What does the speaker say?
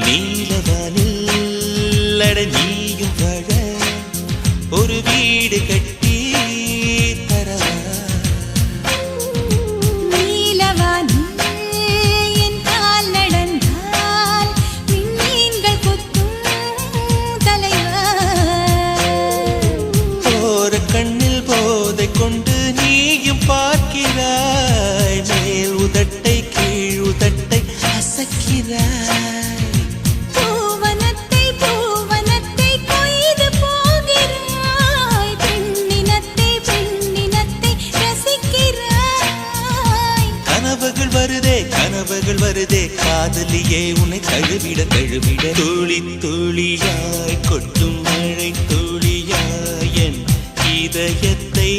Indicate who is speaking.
Speaker 1: நீலவானில் அட நீயும் வாழ ஒரு வீடு கட்டி தரவா
Speaker 2: நீலவானில் என் கால் நடந்தால் விண்மீன்கள் கொத்தும் தலைவா
Speaker 1: போற கண்ணில் போதை கொண்டு நீயும் பார்க்கிறாய் மேல் உதட்டை கீழ் உதட்டை அசக்கிறாய்
Speaker 2: பூவனத்தை பூவனத்தை கொய்து போகிறாய் பெண்ணினத்தை பெண்ணினத்தை ரசிக்கிறாய்
Speaker 1: கனவுகள் வருதே காதலியே உன்னை தழுவிட தழுவிட துளி துளியாய் கொட்டும் மழை துளியாய் என் இதயத்தை